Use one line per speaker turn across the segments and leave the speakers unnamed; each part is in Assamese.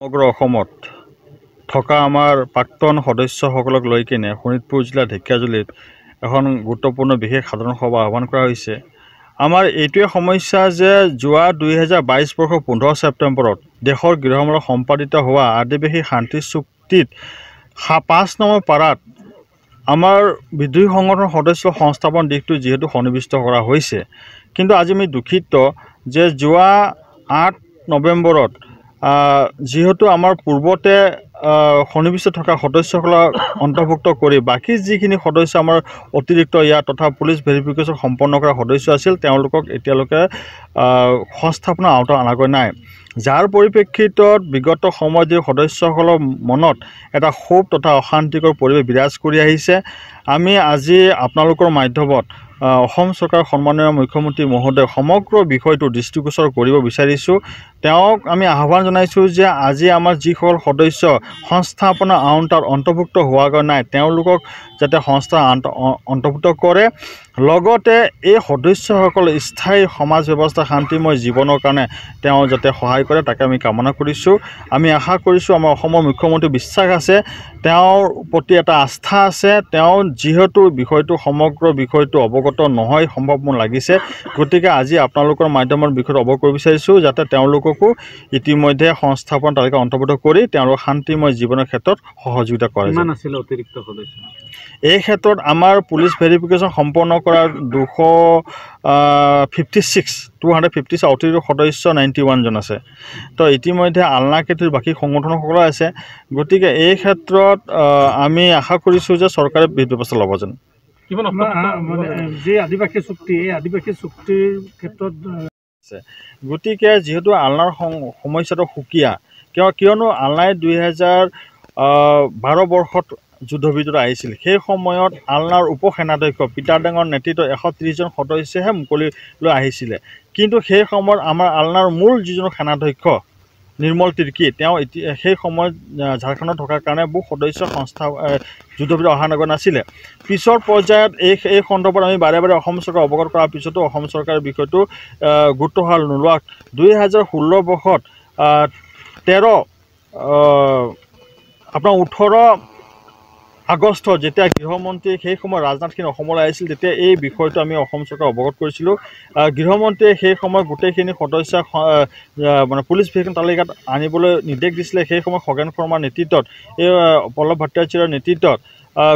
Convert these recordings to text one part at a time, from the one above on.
সমগ্ৰ অসমত থকা আমাৰ প্ৰাক্তন সদস্যসকলক লৈ কিনে শোণিতপুৰ জিলাৰ ঢেকীয়াজুলিত এখন গুৰুত্বপূৰ্ণ বিশেষ সাধাৰণ সভা আহ্বান কৰা হৈছে। আমাৰ এইটোৱে সমস্যা যে যোৱা 2022 বৰ্ষৰ 15 ছেপ্টেম্বৰত দেশৰ গৃহমূলত সম্পাদিত হোৱা আদিবাসী শান্তি চুক্তিত 5 নম্বৰ পাৰাত আমাৰ বিদ্ৰোহী সংগঠনৰ সদস্য সংস্থাপন দিশটো যিহেতু সন্নিৱিষ্ট কৰা হৈছে, কিন্তু আজি আমি দুখিত যে যোৱা 8 নৱেম্বৰত যিহেতু আমাৰ পূৰ্বতে সন্নিৱিষ্ট থকা সদস্যসকলক অন্তৰ্ভুক্ত কৰি বাকী যিখিনি সদস্য আমাৰ অতিৰিক্ত ইয়াত তথা পুলিচ ভেৰিফিকেশ্যন সম্পন্ন কৰা সদস্য আছিল তেওঁলোকক এতিয়ালৈকে সংস্থাপনৰ আওতাত অনাগৈ নাই, যাৰ পৰিপ্ৰেক্ষিতত বিগত সময়ত যি সদস্যসকলৰ মনত এটা ক্ষোভ তথা অশান্তিকৰ পৰিৱেশ বিৰাজ কৰি আহিছে। আমি আজি আপোনালোকৰ মাধ্যমত অসম চৰকাৰৰ সন্মানীয় মুখ্যমন্ত্ৰী মহোদয় সমগ্ৰ বিষয়টো দৃষ্টিগোচৰ কৰিব বিচাৰিছোঁ। তেওঁক আমি আহ্বান জনাইছোঁ যে আজি আমাৰ যিসকল সদস্য সংস্থাপনৰ আওতাত অন্তৰ্ভুক্ত হোৱাগৈ নাই তেওঁলোকক যাতে সংস্থা অন্তৰ্ভুক্ত কৰে, লগতে এই সদস্যসকল স্থায়ী সমাজ ব্যৱস্থা শান্তিময় জীৱনৰ কাৰণে তেওঁ যাতে সহায় কৰে তাকে আমি কামনা কৰিছোঁ। আমি আশা কৰিছোঁ আমাৰ অসমৰ মুখ্যমন্ত্ৰী বিশ্বাস আছে, তেওঁৰ প্ৰতি এটা আস্থা আছে, তেওঁ যিহেতু বিষয়টো সমগ্ৰ বিষয়টো অৱগত নহয় সম্ভৱ মোৰ লাগিছে, গতিকে আজি আপোনালোকৰ মাধ্যমৰ বিষয়টো অৱগত কৰিব বিচাৰিছোঁ যাতে তেওঁলোককো ইতিমধ্যে সংস্থাপন তালিকা অন্তৰ্ভুক্ত কৰি তেওঁলোক শান্তিময় জীৱনৰ ক্ষেত্ৰত সহযোগিতা কৰে।
কিমান আছিল অতিৰিক্ত সদস্য?
এই ক্ষেত্ৰত আমাৰ পুলিচ ভেৰিফিকেশ্যন সম্পন্ন কৰা 256 অতিৰিক্ত সদস্য 91 জন আছে। তো ইতিমধ্যে আলনা কেটিৰ বাকী সংগঠনসকলো আছে, গতিকে এই ক্ষেত্ৰত আমি আশা কৰিছোঁ যে চৰকাৰে বিহিত ব্যৱস্থা ল'ব যেন।
যি আদিবাসী চুক্তি এই আদিবাসী চুক্তিৰ ক্ষেত্ৰত
গতিকে যিহেতু আলনাৰ সমস্যাটো সুকীয়া, কিয়নো আলনাই 2012 বৰ্ষত যুদ্ধবিৰত আহিছিল। সেই সময়ত আলনাৰ উপ সেনাধ্যক্ষ পিটাৰ ডাঙৰ নেতৃত্বত 130 জন সদস্যহে মুকলি লৈ আহিছিলে, কিন্তু সেই সময়ত আমাৰ আলনাৰ মূল যিজন সেনাধ্যক্ষ নিৰ্মল তিৰ্কী তেওঁ সেই সময়ত ঝাৰখণ্ডত থকাৰ কাৰণে বহু সদস্য যুদ্ধবিৰত অহা নগৈ নাছিলে। পিছৰ পৰ্যায়ত এই সন্দৰ্ভত আমি বাৰে বাৰে অসম চৰকাৰ অৱগত কৰাৰ পিছতো অসম চৰকাৰৰ বিষয়টো গুৰুত্ব নোলোৱাত 2016 বৰ্ষত 18 আগষ্ট যেতিয়া গৃহমন্ত্ৰী সেই সময়ত ৰাজনাথ সিং অসমলৈ আহিছিল তেতিয়া এই বিষয়টো আমি অসম চৰকাৰ অৱগত কৰিছিলোঁ। গৃহমন্ত্ৰীয়ে সেই সময়ত গোটেইখিনি সদস্যক মানে পুলিচ ভেৰিফিকেশ্যন তালিকাত আনিবলৈ নিৰ্দেশ দিছিলে। সেই সময়ত খগেন শৰ্মাৰ নেতৃত্বত এই পল্লৱ ভট্টাচাৰ্যৰ নেতৃত্বত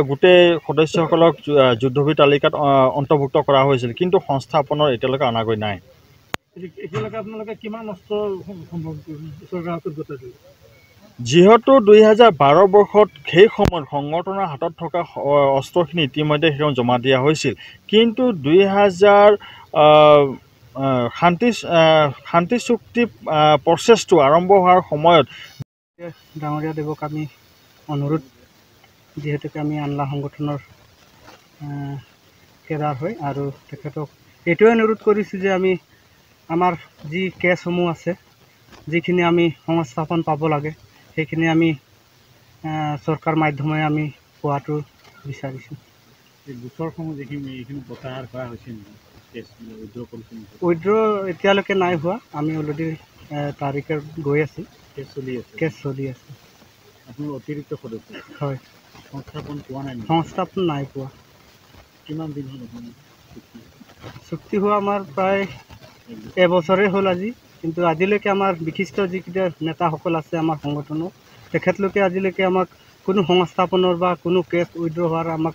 গোটেই সদস্যসকলক যুদ্ধবিৰত তালিকাত অন্তৰ্ভুক্ত কৰা হৈছিল, কিন্তু সংস্থাপনৰ এতিয়ালৈকে অনাগৈ নাই।
এতিয়ালৈকে আপোনালোকে কিমান অস্ত্ৰ চৰকাৰৰ হাতত গতাই দিলে?
যিহেতু 2012 বৰ্ষত সেই সময়ত সংগঠনৰ হাতত থকা অস্ত্ৰখিনি ইতিমধ্যে সেইখন জমা দিয়া হৈছিল, কিন্তু 2000 শান্তি চুক্তি প্ৰচেছটো আৰম্ভ হোৱাৰ সময়ত
ডাঙৰীয়া দেৱক আমি অনুৰোধ, যিহেতুকে আমি আনলা সংগঠনৰ কেডাৰ হয় আৰু তেখেতক এইটোৱে অনুৰোধ কৰিছোঁ যে আমি আমাৰ যি কেছসমূহ আছে যিখিনি আমি সংস্থাপন পাব লাগে সেইখিনি আমি চৰকাৰ মাধ্যমে আমি পোৱাটো বিচাৰিছোঁ। এই গোচৰসমূহ যিখিনি এইখিনি প্ৰত্যাহাৰ কৰা হৈছে উইড্ৰ এতিয়ালৈকে নাই হোৱা, আমি অলৰেডি তাৰিখে গৈ আছোঁ, কেছ চলি আছে। আপোনাৰ অতিৰিক্ত সদস্য হয়, সংস্থাপন পোৱা নাই? সংস্থাপন নাই পোৱা। কিমান দিন হ'ল চুক্তি হোৱা? আমাৰ প্ৰায় এবছৰেই হ'ল আজি, কিন্তু আজিলৈকে আমাৰ বিশিষ্ট যিকেইটা নেতাসকল আছে আমাৰ সংগঠনৰ তেখেতলোকে আজিলৈকে আমাক কোনো সংস্থাপনৰ বা কোনো কেছ উইড্ৰ হোৱাৰ আমাক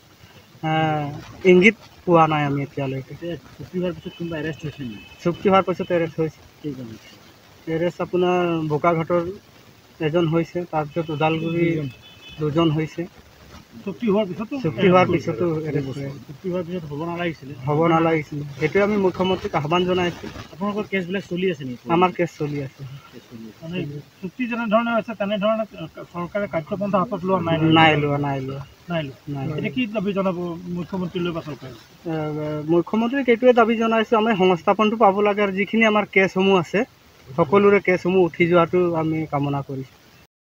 ইংগিত পোৱা নাই আমি এতিয়ালৈকে। চুক্তি হোৱাৰ পিছত কোনোবা এৰেষ্ট হৈছে নেকি? চুক্তি হোৱাৰ পিছত এৰেষ্ট হৈছে। এৰেষ্ট আপোনাৰ বোকাঘাটৰ এজন হৈছে, তাৰপিছত ওদালগুৰি 2জন হৈছে। চুক্তি হোৱাৰ পিছতো এৰেষ্ট হৈছে। চুক্তি হোৱাৰ পিছত হ'ব নালাগিছিলে। সেইটোৱে আমি মুখ্যমন্ত্ৰীক আহ্বান জনাইছোঁ। আপোনালোকৰ কেছবিলাক চলি আছে নেকি? আমাৰ কেছ চলি আছে। মানে চুক্তি যেনেধৰণে আছে তেনেধৰণে চৰকাৰে কাৰ্যপন্থা হাতত লোৱা নাই লোৱা। এতিয়া কি দাবী জনাব মুখ্যমন্ত্ৰীলৈ বা চৰকাৰে? মুখ্যমন্ত্ৰীক এইটোৱে দাবী জনাইছোঁ, আমি সংস্থাপনটো পাব লাগে আৰু যিখিনি আমাৰ কেছসমূহ আছে সকলোৰে কেছসমূহ উঠি যোৱাটো আমি কামনা কৰিছোঁ।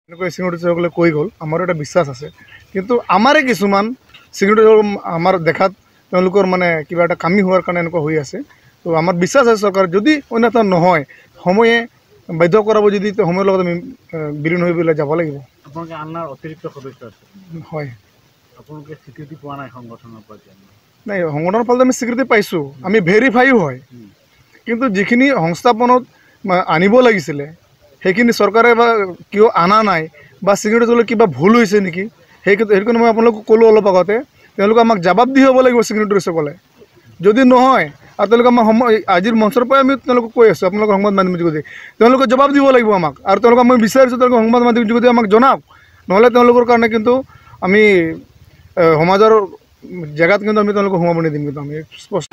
এনেকৈ চিকিউৰিটিসকলে কৈ গ'ল, আমাৰো এটা বিশ্বাস আছে, কিন্তু আমাৰে কিছুমান চিকিউৰিটি আমাৰ দেখাত তেওঁলোকৰ মানে কিবা এটা কামি হোৱাৰ কাৰণে এনেকুৱা হৈ আছে। তো আমাৰ বিশ্বাস আছে চৰকাৰ যদি অন্যথা নহয় সময়ে বাধ্য কৰাব যদি সময়ৰ লগত আমি বিলীন হৈ পেলাই যাব লাগিব।
আপোনালোকে আন্নাৰ অতিৰিক্ত সদস্য আছে?
হয়।
আপোনালোকে স্বীকৃতি পোৱা নাই সংগঠনৰ পৰা?
নাই, সংগঠনৰ ফালে আমি স্বীকৃতি পাইছোঁ, আমি ভেৰিফাইও হয়, কিন্তু যিখিনি সংস্থাপনত আনিব লাগিছিলে সেইখিনি চৰকাৰে বা কিয় অনা নাই বা চিকিউৰিটি চলে কিবা ভুল হৈছে নেকি, সেইকাৰণে মই আপোনালোকক ক'লোঁ অলপ আগতে, তেওঁলোকে আমাক জবাব দি হ'ব লাগিব চিকিউৰিটিসকলে। যদি নহয় আৰু তেওঁলোকে আমাক আজিৰ মঞ্চৰ পৰাই আমি তেওঁলোকক কৈ আছোঁ, আপোনালোকৰ সংবাদ মাধ্যম যোগেদি তেওঁলোকে জবাব দিব লাগিব আমাক। আৰু তেওঁলোকক মই বিচাৰিছোঁ তেওঁলোকে সংবাদ মাধ্যম যোগেদি আমাক জনাওক, নহ'লে তেওঁলোকৰ কাৰণে কিন্তু আমি সমাজৰ জেগাত কিন্তু আমি তেওঁলোকক সোমাব নিদিম, কিন্তু আমি স্পষ্ট